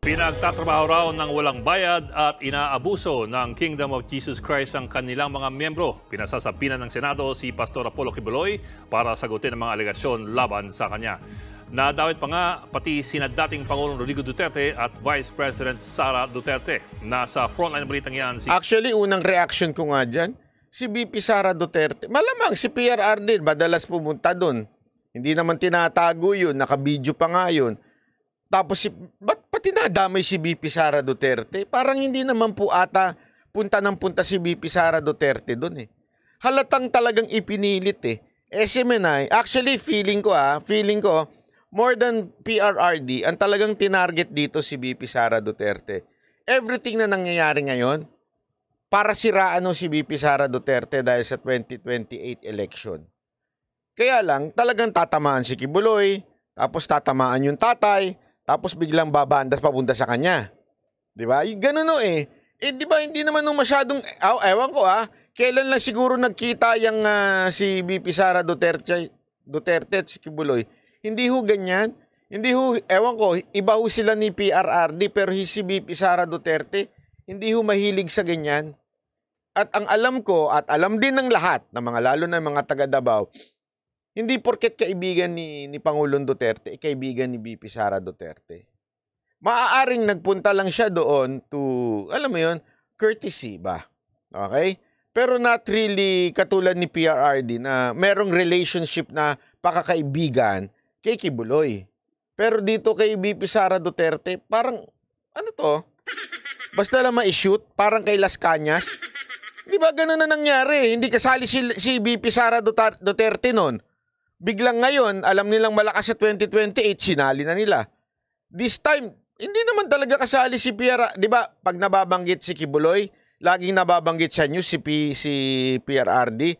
Pinagtatrabaho raw ng walang bayad at inaabuso ng Kingdom of Jesus Christ ang kanilang mga miyembro. Pinasasapinan ng Senado si Pastor Apollo Kibuloy para sagutin ang mga alegasyon laban sa kanya. Nadawit pa nga pati sina dating Pangulong Rodrigo Duterte at Vice President Sara Duterte. Nasa frontline ng balitang yan si... Actually, unang reaction ko nga dyan, si VP Sara Duterte. Malamang si PRR din, madalas pumunta doon. Hindi naman tinatago yun, nakabidyo pa nga yun. Tapos, ba't pati nadamay si VP Sara Duterte? Parang hindi naman po ata punta ng punta si VP Sara Duterte doon eh. Halatang talagang ipinilit eh. SMNI, actually feeling ko, more than PRRD, ang talagang tinarget dito si VP Sara Duterte. Everything na nangyayari ngayon, para siraan si VP Sara Duterte dahil sa 2028 election. Kaya lang, talagang tatamaan si Kibuloy, tapos tatamaan yung tatay, tapos biglang babandas papunta sa kanya. 'Di ba? Ganun eh. Di ba hindi naman masyadong ewan ko kailan lang siguro nagkita yung si VP Sara Duterte at si Kibuloy. Hindi ho ganyan. Hindi ho, ewan ko, iba ho sila ni PRRD pero si VP Sara Duterte hindi ho mahilig sa ganyan. At ang alam ko at alam din ng lahat ng mga lalo na mga taga Davao, hindi porket kaibigan ni Pangulong Duterte, kaibigan ni VP Sara Duterte. Maaaring nagpunta lang siya doon to, alam mo yun, courtesy ba? Okay? Pero not really katulad ni PRRD na merong relationship na pakakaibigan kay Kibuloy. Pero dito kay VP Sara Duterte, parang, ano to? Basta lang ma-shoot, parang kay Las Cañas. Di ba ganun na nangyari? Hindi kasali si VP Sara Duterte noon. Biglang ngayon, alam nilang malakas sa 2028, sinali na nila. This time, hindi naman talaga kasali si PRR. Di ba, pag nababanggit si Kibuloy, laging nababanggit sa news si PRRD.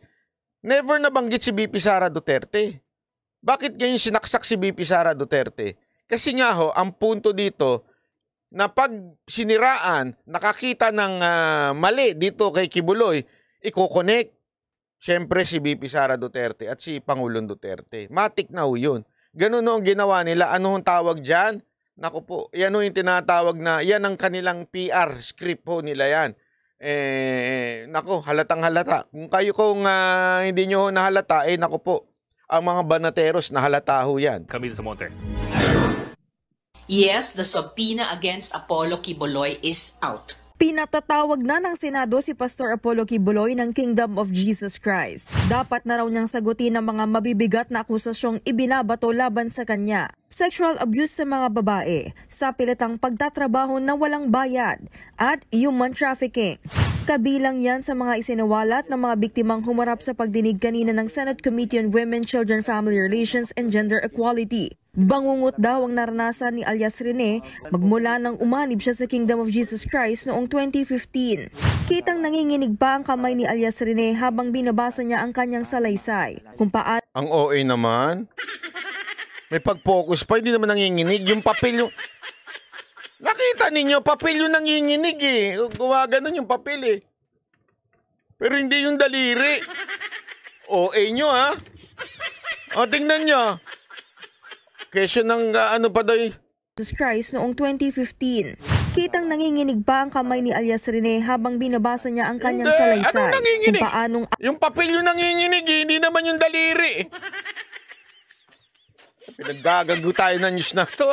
Never nabanggit si VP Sara Duterte. Bakit ngayon sinaksak si VP Sara Duterte? Kasi nga ho, ang punto dito, na pag siniraan, nakakita ng mali dito kay Kibuloy, i-connect. Siyempre si VP Sara Duterte at si Pangulong Duterte. Matik na ho yun. Ganun ang ginawa nila. Ano ang tawag dyan? Naku po, yan ho yung tinatawag na, yan ang kanilang PR script ho nila yan. Naku, halatang halata. Kung hindi nyo ho nahalata, naku po, ang mga banateros nahalata ho yan. Camille Samonte. Yes, the subpoena against Apollo Kibuloy is out. Pinatatawag na ng Senado si Pastor Apollo Kibuloy ng Kingdom of Jesus Christ. Dapat na raw niyang sagutin ang mga mabibigat na akusasyong ibinabato laban sa kanya. Sexual abuse sa mga babae, sapilitang pagtatrabaho na walang bayad, at human trafficking. Kabilang yan sa mga isinawalat ng mga biktimang humarap sa pagdinig kanina ng Senate Committee on Women, Children, Family Relations and Gender Equality. Bangungot daw ang naranasan ni alias Rene magmula nang umanib siya sa Kingdom of Jesus Christ noong 2015. Kitang nanginginig pa ang kamay ni alias Rene habang binabasa niya ang kanyang salaysay. Kung paano... Ang OA naman. May pag-focus pa, hindi naman nanginginig. Yung papel yung... Nakita ninyo, papel yung nanginginig eh. Gumaganon yung papel eh. Pero hindi yung daliri. OA nyo O, tingnan nyo. Kesyo ng ano pa daw Jesus Christ noong 2015. Kitang nanginginig pa ang kamay ni alias Rene habang binabasa niya ang kanyang salaysay. Anong nanginginig? Kung paanong... Yung papel yung nanginginig eh, hindi naman yung daliri. Pinaggagago tayo ng news na to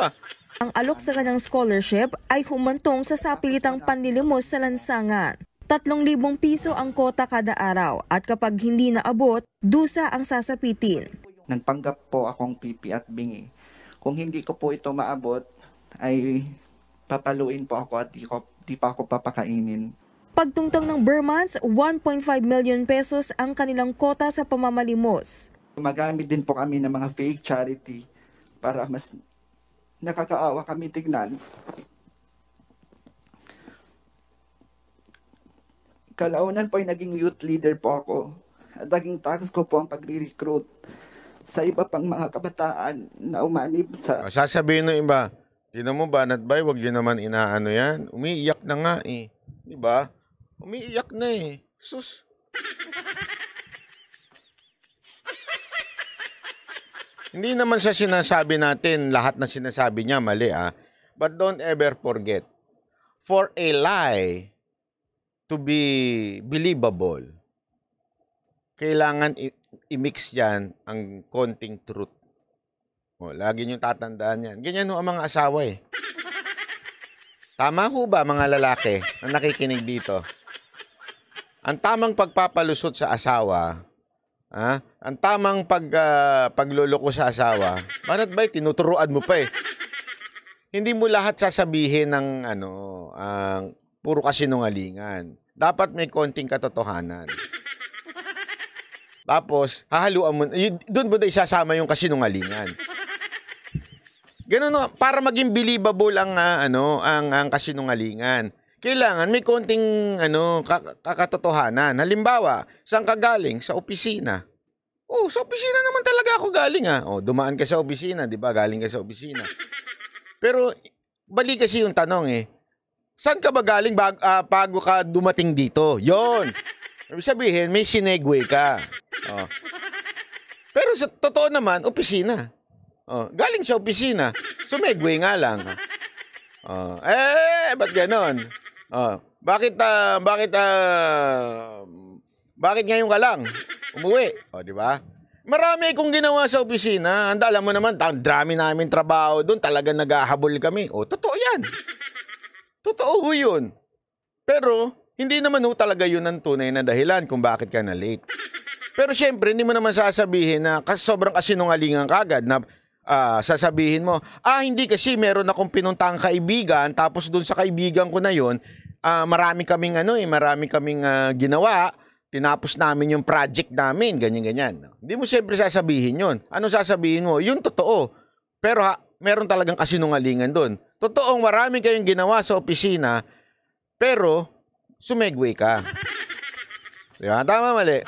Ang alok sa kanyang scholarship ay humantong sa sapilitang panlilimos sa lansangan. 3,000 piso ang kota kada araw at kapag hindi naabot, dusa ang sasapitin. Nagpanggap po akong pipi at bingi. Kung hindi ko po ito maabot, ay papaluin po ako at di pa ako papakainin. Pagtungtong ng Burmans, 1.5 million pesos ang kanilang kota sa pamamalimos. Magamit din po kami ng mga fake charity para mas nakakaawa kami tignan. Kalaunan po ay naging youth leader po ako at naging task ko po ang pagre-recruit sa iba pang mga kabataan na umanib sa... Sasabihin ng iba, tinan mo banat bay, wag yun naman inaano yan. Umiiyak na nga eh. Diba? Umiiyak na eh. Sus. Hindi naman sa sinasabi natin, lahat na sinasabi niya mali But don't ever forget, for a lie to be believable, kailangan i-mix yan ang konting truth. O, lagi nyo tatandaan yan. Ganyan ho ang mga asawa eh. Tama ho ba mga lalaki na nakikinig dito? Ang tamang pagpapalusot sa asawa, ang tamang pagluloko sa asawa, banat ba'y tinuturuan mo pa eh. Hindi mo lahat sasabihin ng puro kasinungalingan. Dapat may konting katotohanan. Tapos, hahaluan mo, doon mo na isasama yung kasinungalingan. Ganun, para maging believable ang kasinungalingan. Kailangan may konting kakatotohanan. Halimbawa, saan ka galing? Sa opisina. Oh, sa opisina naman talaga ako galing Oh, dumaan ka sa opisina, 'di ba? Galing ka sa opisina. Pero balik kasi yung tanong saan ka ba galing bago ka dumating dito? Yon. Ibig sabihin, may sinegue ka. Oh. Pero sa totoo naman, opisina. Oh, galing sa opisina, sumegwe nga lang. Oh. Ba't ganon? Oh, bakit ngayon ka lang umuwi? Oh, di ba? Marami akong ginawa sa opisina. Alam mo naman, drami namin trabaho doon. Talagang naghahabol kami. O, totoo yan. Totoo yun. Pero, hindi naman talaga yun ang tunay na dahilan kung bakit ka na late. Pero syempre, hindi mo naman sasabihin na sobrang kasinungalingan kagad na sasabihin mo, hindi kasi meron akong pinuntang kaibigan, tapos doon sa kaibigan ko na yun, marami kaming ginawa. Tinapos namin yung project namin, ganyan-ganyan. Hindi mo siyempre sasabihin yun. Ano sasabihin mo? Yung totoo. Pero meron talagang kasinungalingan doon. Totoong marami kayong ginawa sa opisina, pero sumegway ka. Di ba? Tama, mali.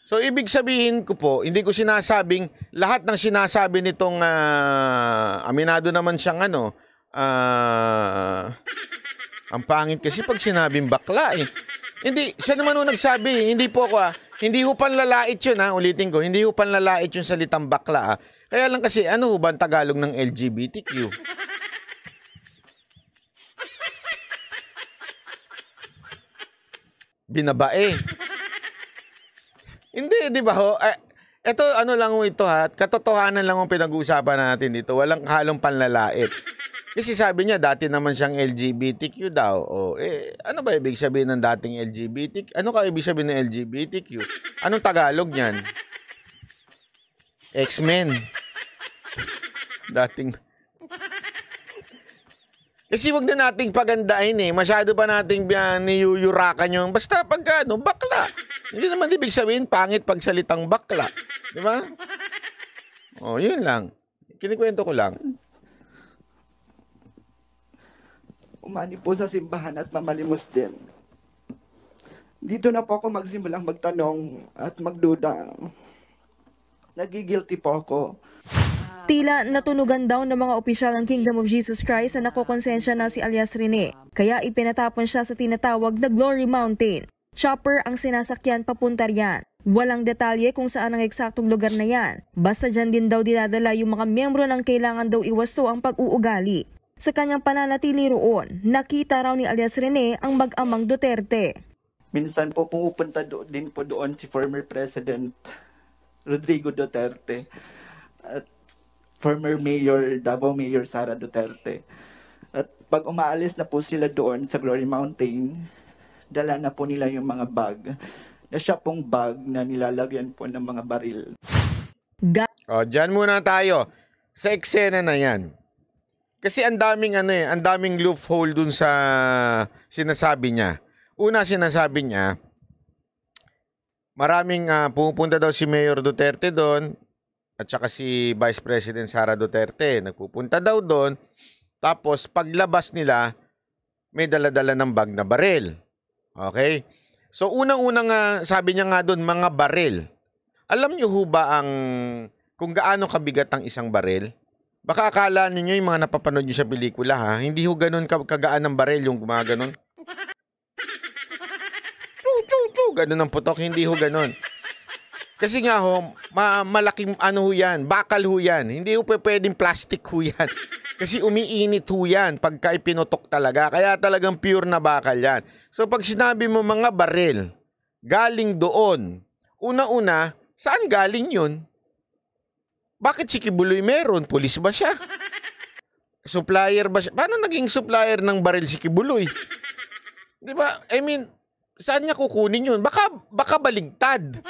So, ibig sabihin ko po, hindi ko sinasabing, lahat ng sinasabi nitong, aminado naman siyang ang pangit kasi pag sinabing bakla Hindi, siya naman nagsabi, hindi po ako hindi ho panlalait yun ulitin ko, hindi ho panlalait yung salitang bakla Kaya lang kasi, ano ho ba ang Tagalog ng LGBTQ? Binabae. Hindi, di ba ho? Ito, lang ho ito katotohanan lang ang pinag-uusapan natin dito. Walang halong panlalait. Kasi sabi niya, dati naman siyang LGBTQ daw. Ano ba ibig sabihin ng dating LGBTQ? Ano ka ibig sabihin ng LGBTQ? Anong Tagalog niyan? X-Men. Dating... Kasi wag na nating pagandahin Masyado pa nating niyuyurakan yung... Basta pagka, bakla. Hindi naman ibig sabihin, pangit pagsalitang bakla. Di ba? Yun lang. Kinikwento ko lang. Umani po sa simbahan at mamalimos din. Dito na po ako magsimulang magtanong at magduda. Nagigilty po ako. Tila natunugan daw ng mga opisyal ng Kingdom of Jesus Christ na nakokonsensya na si alias Rene. Kaya ipinatapon siya sa tinatawag na Glory Mountain. Chopper ang sinasakyan papunta riyan. Walang detalye kung saan ang eksaktong lugar na yan. Basta dyan din daw dinadala yung mga miyembro ng kailangan daw iwasto ang pag-uugali. Sa kanyang pananatili roon, nakita raw ni alias Rene ang mag-amang Duterte. Minsan po pumupunta din po doon si former President Rodrigo Duterte at former Mayor, Davao Mayor Sara Duterte. At pag umaalis na po sila doon sa Glory Mountain, dala na po nila yung mga bag. Na siya pong bag na nilalagyan po ng mga baril. Dyan muna tayo. Sa eksena na yan. Kasi ang daming loophole dun sa sinasabi niya. Una, sinasabi niya, maraming pumupunta daw si Mayor Duterte doon at saka si Vice President Sara Duterte. Nagpupunta daw doon. Tapos paglabas nila, may dala-dala ng bag na baril. Okay? So unang-unang sabi niya nga doon, mga baril. Alam niyo ho ba kung gaano kabigat ang isang baril? Baka akala niyo yung mga napapanood niyo sa pelikula hindi ho ganun kagaan ng baril yung gumaganon. Ganun ang putok, hindi ho ganun. Kasi nga ho, malaking ano ho yan, bakal ho yan. Hindi ho pwedeng plastic ho yan. Kasi umiinit ho yan pagka ipinutok talaga. Kaya talagang pure na bakal yan. So pag sinabi mo mga baril, galing doon. Una-una, saan galing yun? Bakit si Kibuloy meron? Pulis ba siya? Supplier ba siya? Paano naging supplier ng baril si Kibuloy? Di ba? I mean, saan niya kukunin yun? Baka baligtad.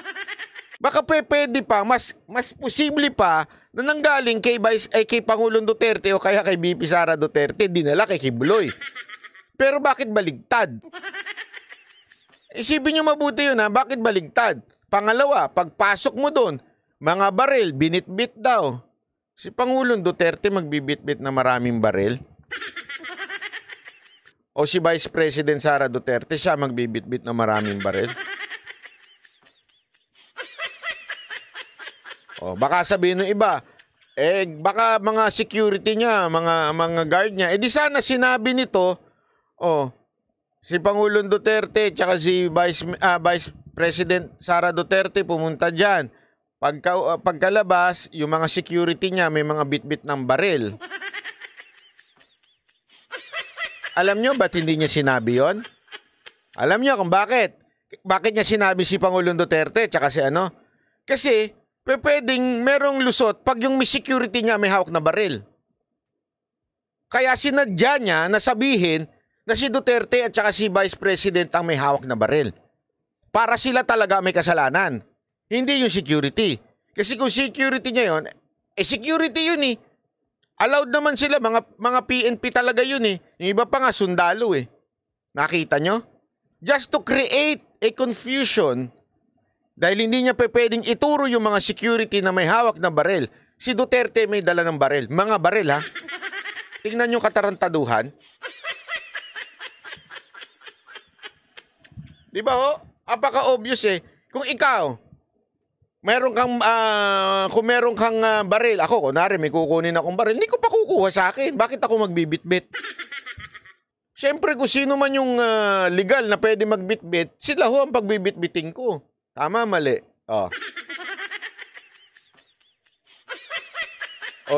Baka pwede pa, mas posible pa na nanggaling kay Pangulong Duterte o kaya kay BP Sara Duterte, dinala kay Kibuloy. Pero bakit baligtad? Isipin niyo mabuti yun ha, bakit baligtad? Pangalawa, pagpasok mo doon, mga baril, binitbit daw. Si Pangulong Duterte magbibitbit na maraming baril? O si Vice President Sara Duterte, siya magbibitbit na maraming baril? O baka sabihin ng iba, baka mga security niya, mga guard niya, di sana sinabi nito, si Pangulong Duterte tsaka si Vice President Sara Duterte pumunta diyan. Pagkalabas, yung mga security niya may mga bitbit ng baril. Alam nyo ba't hindi niya sinabi yon? Alam nyo kung bakit? Bakit niya sinabi si Pangulong Duterte tsaka si ano? Kasi pwedeng merong lusot pag yung may security niya may hawak na baril. Kaya sinadya niya na sabihin na si Duterte at saka si Vice President ang may hawak na baril. Para sila talaga may kasalanan. Hindi yung security. Kasi kung security niya yun, security yun eh. Allowed naman sila, mga PNP talaga yun eh. Yung iba pa nga, sundalo eh. Nakita nyo? Just to create a confusion, dahil hindi niya pwedeng ituro yung mga security na may hawak na baril. Si Duterte may dala ng baril. Mga baril ha. Tingnan yung katarantaduhan. Di ba ho? Apaka-obvious eh. Kung ikaw, kung meron kang baril, ako, kunwari may kukunin akong baril, hindi ko pa kukuha sa akin. Bakit ako magbibitbit? Siyempre, kung sino man yung legal na pwede magbitbit, sila ho ang pagbibitbiting ko. Tama, mali.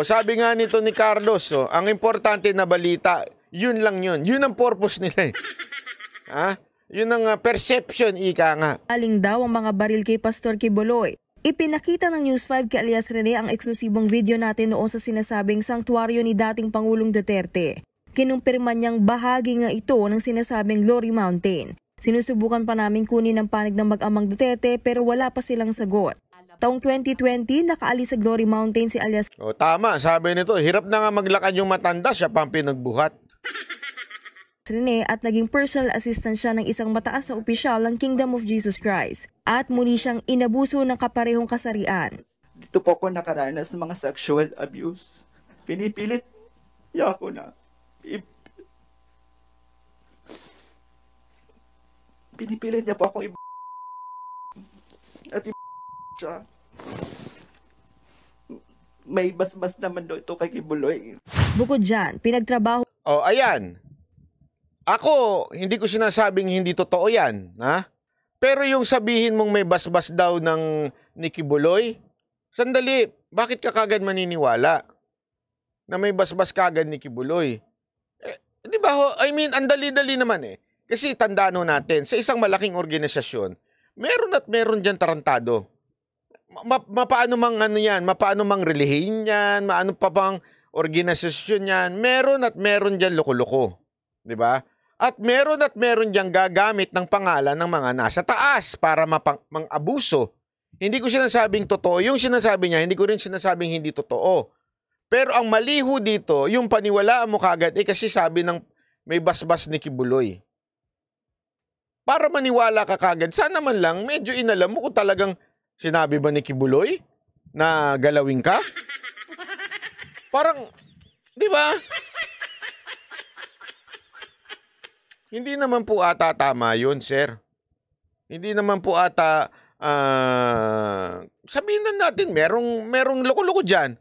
Sabi nga nito ni Carlos, ang importante na balita, yun lang yun. Yun ang purpose nila eh. Yun ang perception, ika nga. Aling daw ang mga baril kay Pastor Kibuloy. Ipinakita ng News 5 kay alias Rene ang eksklusibong video natin noon sa sinasabing sanktuaryo ni dating Pangulong Duterte. Kinumpirma niyang bahagi nga ito ng sinasabing Glory Mountain. Sinusubukan pa namin kunin ang panig ng mag-amang Duterte pero wala pa silang sagot. Taong 2020, nakaalis sa Glory Mountain si alias tama, sabi nito, hirap na nga maglakad yung matanda, siya pang pinagbuhat. Rene at naging personal assistant siya ng isang mataas na opisyal ng Kingdom of Jesus Christ at muli siyang inabuso ng kaparehong kasarian. Dito po ako nakaranas ng mga sexual abuse. Pinipilit niya ako na pinipilit niya po ako at siya. May basbas naman daw ito kay Kibuloy. Bukod dyan, pinagtrabaho. Ayan. Ako, hindi ko sinasabing hindi totoo yan, ha? Pero yung sabihin mong may basbas daw ni Kibuloy, sandali, bakit ka kagad maniniwala na may basbas kagad ni Kibuloy? Di ba ho? I mean, ang dali-dali naman eh. Kasi tandaan ho natin, sa isang malaking organisasyon, meron at meron dyan tarantado. Mapaano mang ano yan, mapaano mang relihiyon yan, maano pa bang organisasyon yan, meron at meron dyan loko-loko. Di ba? At meron diyang gagamit ng pangalan ng mga nasa taas para mang-abuso. Hindi ko sinasabing totoo. Yung sinasabi niya, hindi ko rin sinasabing hindi totoo. Pero ang maliho dito, yung paniwalaan mo kagad, kasi sabi ng may basbas ni Kibuloy. Para maniwala ka kagad, sana man lang medyo inalam mo kung talagang sinabi ba ni Kibuloy na galawin ka? Parang, di ba? Hindi naman po ata tama yun, sir. Hindi naman po ata, sabihin na natin, merong loko-loko dyan.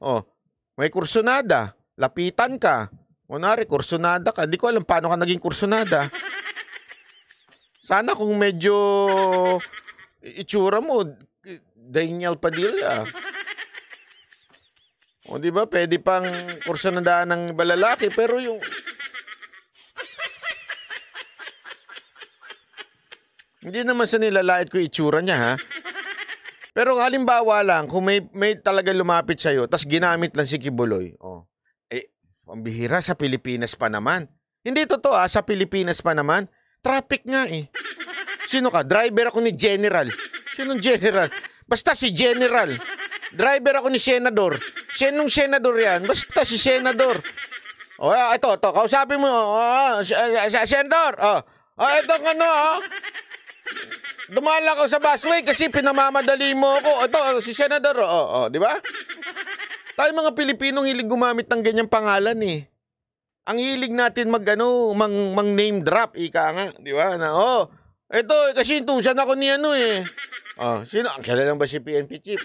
May kursunada, lapitan ka. Kunwari, kursunada ka. Di ko alam paano ka naging kursunada. Sana kung medyo itsura mo, Daniel Padilla. O di ba, pwede pang kurso na daan ng iba lalaki, pero yung hindi naman sa nilalait ko itsura niya, ha? Pero halimbawa lang, kung may talaga lumapit sa'yo, tas ginamit lang si Kibuloy, ang bihira sa Pilipinas pa naman. Hindi totoo, sa Pilipinas pa naman. Traffic nga eh. Sino ka? Driver ako ni General. Sinong General? Basta si General. Driver ako ni Senador. Sinong Senador yan? Basta si Senador. Ito, kausapin mo. Senador. Ito dumaan lang ako sa busway kasi pinamamadali mo ako. Ito, si Senador. Di ba? Tayo mga Pilipinong hilig gumamit ng ganyang pangalan eh. Ang hilig natin mang name drop, ika nga. Di ba? Ito, kasi intusan ako ni sino? Ang kilala ba si PNP Chief?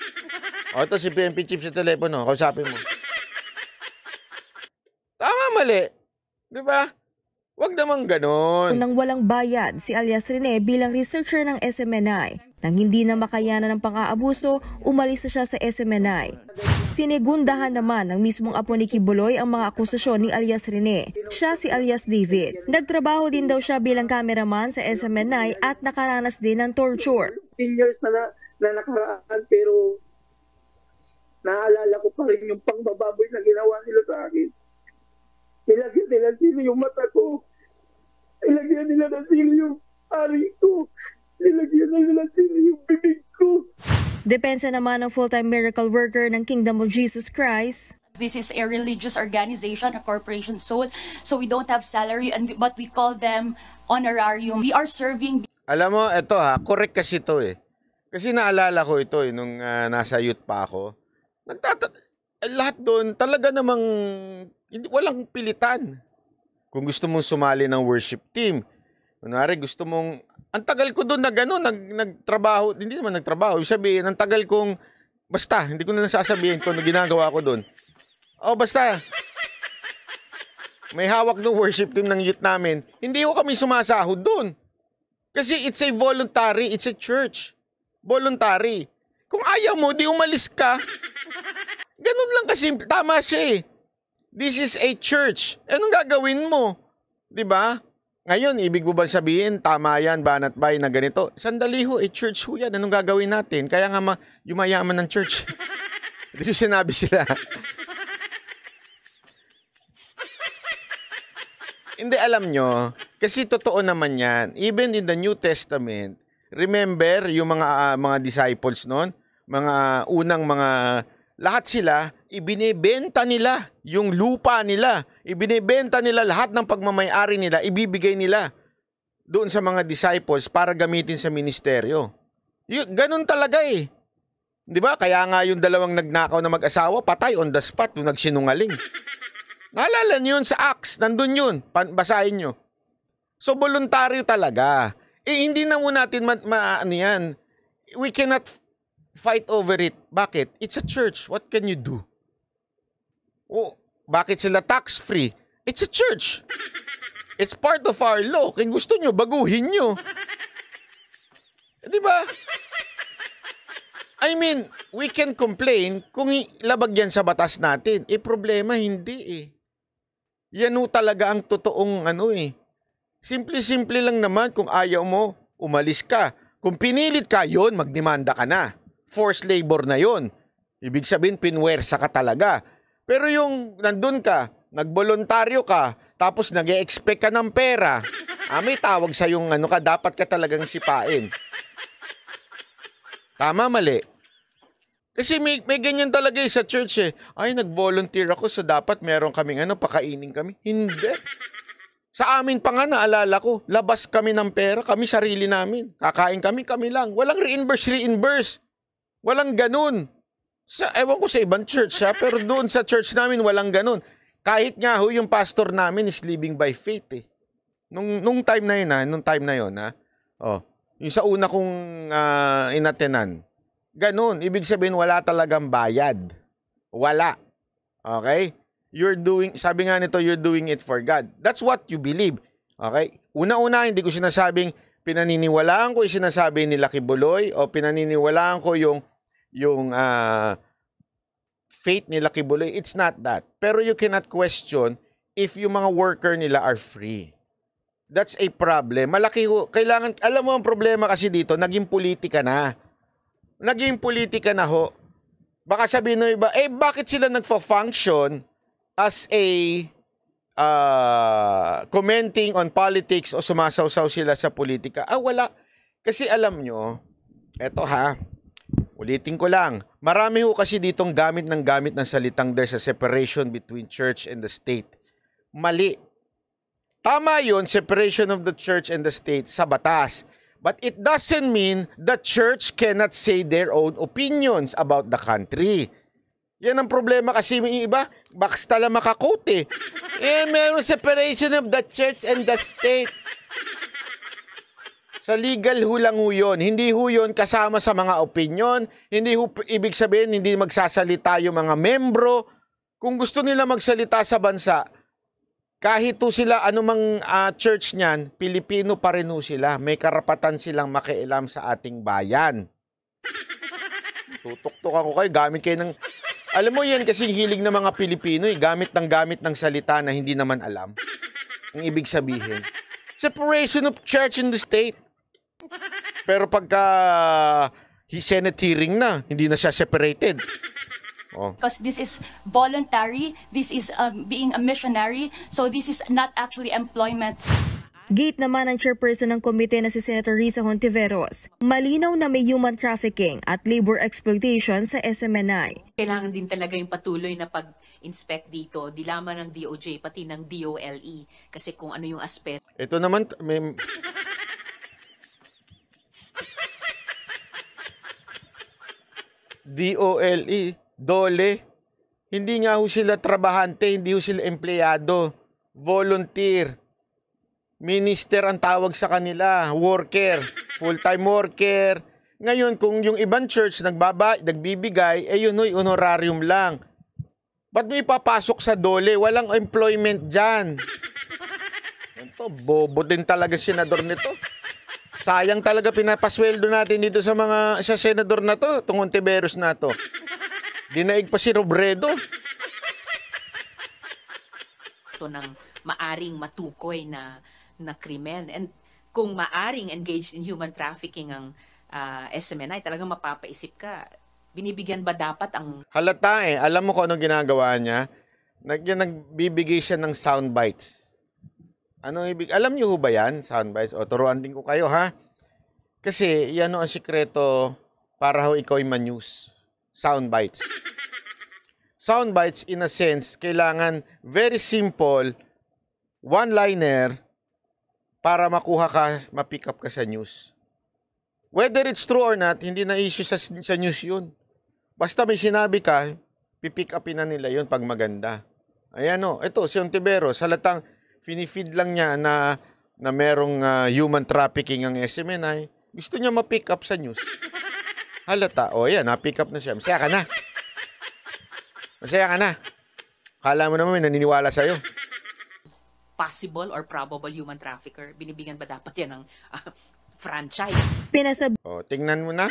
Ito si PNP Chief sa telepono. Kausapin mo. Tama, mali. Di ba? Huwag naman ganon. Nang walang bayad, si alias Rene bilang researcher ng SMNI. Nang hindi na makayanan ng pang-aabuso, umalis na siya sa SMNI. Sinigundahan naman ng mismong apo ni Kibuloy ang mga akusasyon ni alias Rene. Siya si alias David. Nagtrabaho din daw siya bilang cameraman sa SMNI at nakaranas din ng torture. 10 years na nakaraan, pero naalala ko pa rin yung pangbababoy na ginawa nila sa akin. Nilagyan nila sino yung mata ko. Nilagyan nila na sino yung ari ko. Nilagyan nila sino yung bibig ko. Depensa naman ng full-time miracle worker ng Kingdom of Jesus Christ. This is a religious organization, a corporation soul, so we don't have salary, but we call them honorarium. We are serving. Alam mo, ito correct kasi ito eh. Kasi naalala ko ito nung nasa youth pa ako. Lahat doon talaga namang walang pilitan. Kung gusto mong sumali ng worship team, kunwari gusto mong, ang tagal ko doon nagtrabaho, hindi naman nagtrabaho, ibig sabihin, ang tagal kong, basta, hindi ko na lang sasabihin kung ano ginagawa ko doon. Basta, may hawak ng worship team ng youth namin, hindi ko kami sumasahod doon. Kasi it's a voluntary, it's a church. Voluntary. Kung ayaw mo, di umalis ka. Ganun lang kasi, tama siya eh. This is a church. Anong gagawin mo? 'Di ba? Ngayon, ibig mo ba sabihin, tama yan, banat bay na ganito? Sandali ho, church ho yan. Anong gagawin natin? Kaya nga yumayaman ng church. Hindi ko sinabi sila. Hindi, alam nyo, kasi totoo naman yan. Even in the New Testament, remember yung mga disciples noon, mga unang lahat sila, ibinebenta nila yung lupa nila. Ibinebenta nila lahat ng pagmamayari nila, ibibigay nila doon sa mga disciples para gamitin sa ministeryo. Ganun talaga eh. Di ba? Kaya nga yung dalawang nagnakaw na mag-asawa, patay on the spot yung nagsinungaling. Naalala niyo yun sa Acts, nandun yun. Basahin nyo. So, voluntaryo talaga. Hindi na muna natin yan. We cannot fight over it. Bakit? It's a church. What can you do? Bakit sila tax-free? It's a church. It's part of our law. Kung gusto nyo, baguhin nyo. Di ba? I mean, we can complain kung labag yan sa batas natin. Problema, hindi eh. Yan talaga ang totoong Simple-simple lang naman, kung ayaw mo, umalis ka. Kung pinilit ka, yun, magdemanda ka na. Forced labor na yun. Ibig sabihin, pinwersa ka talaga. Pero yung nandun ka, nagboluntaryo ka, tapos nag-e-expect ka ng pera, may tawag sa yung dapat ka talagang sipain. Tama, mali. Kasi may ganyan talaga sa church eh. Ay, nag-volunteer ako, so dapat meron kaming pakainin kami. Hindi. Sa amin pa nga naalala ko, labas kami ng pera, kami sarili namin. Kakain kami lang. Walang reimburse. Walang ganun. Ewan ko sa ibang church pero doon sa church namin walang ganun. Kahit nga yung pastor namin is living by faith eh. Nung time na yun, yung sa una kong inatenan, ganun. Ibig sabihin wala talagang bayad. Wala. Okay? Sabi nga nito, you're doing it for God. That's what you believe. Okay? Una-una, hindi ko sinasabing pinaniniwalaan ko yung sinasabi ni Kibuloy o pinaniniwalaan ko yung yung fate nila Kibuloy. It's not that. Pero you cannot question if yung mga worker nila are free. That's a problem. Malaki ho. Kailangan, alam mo ang problema kasi dito, naging politika na. Naging politika na ho. Baka sabihin ng iba, bakit sila nagfa-function as a commenting on politics o sumasawsaw sila sa politika? Wala. Kasi alam nyo, eto ha, ulitin ko lang, marami ho kasi ditong gamit ng salitang there's a separation between church and the state. Mali. Tama yun, separation of the church and the state sa batas. But it doesn't mean the church cannot say their own opinions about the country. Yan ang problema kasi yung iba, basta lang makakote. Meron separation of the church and the state. Sa legal ho lang ho yun. Hindi ho yun kasama sa mga opinion. Hindi ho ibig sabihin, hindi magsasalita yung mga membro. Kung gusto nila magsalita sa bansa, kahit ho sila anumang church niyan, Pilipino pa rin ho sila. May karapatan silang makialam sa ating bayan. Tutuktukan ko kayo, gamit kayo ng... Alam mo yan kasing hilig ng mga Pilipino, gamit ng salita na hindi naman alam. Ang ibig sabihin, separation of church and the state. Pero pagka Senate hearing na, hindi na siya separated. Because this is voluntary, this is being a missionary, so this is not actually employment. Gate naman ang chairperson ng komite na si Senator Risa Hontiveros. Malinaw na may human trafficking at labor exploitation sa SMNI. Kailangan din talaga yung patuloy na pag-inspect dito, di lamang ng DOJ, pati ng DOLE. Kasi kung ano yung aspeto. Ito naman, may... DOLE, DOLE, hindi nga ho sila trabahante, hindi ho sila empleyado, volunteer, minister ang tawag sa kanila, worker, full-time worker. Ngayon, kung yung ibang church nagbibigay, yun ho'y honorarium lang. Ba't may papasok sa DOLE? Walang employment dyan. Ito, bobo din talaga senador nito. Sayang talaga pinapasweldo natin dito sa senador na to, itong Hontiveros na to. Dinaig pa si Robredo. Ito ng maaring matukoy na krimen. And kung maaring engaged in human trafficking ang SMNI, talagang mapapaisip ka, binibigyan ba dapat ang... Halata alam mo kung anong ginagawa niya? Nagbibigay siya ng sound bites. Alam niyo ho ba yan, sound bites? O, turuan din ko kayo, ha? Kasi, yan ang sikreto para ho ikaw ma-news. Sound bites. Sound bites, in a sense, kailangan very simple, one-liner, para makuha ka, ma-pick up ka sa news. Whether it's true or not, hindi na issue sa news yun. Basta may sinabi ka, pipick upin na nila yun pag maganda. Ayan o, ito, si Hontiveros, halatang finifeed lang niya na merong human trafficking ang SMNI, gusto niya ma-pick up sa news. Halata, ayan, na-pick up na siya. Masaya ka na. Masaya ka na. Kala mo naman may naniniwala sa'yo. Possible or probable human trafficker, binibigyan ba dapat yan ng franchise? Pinasab Tingnan mo na.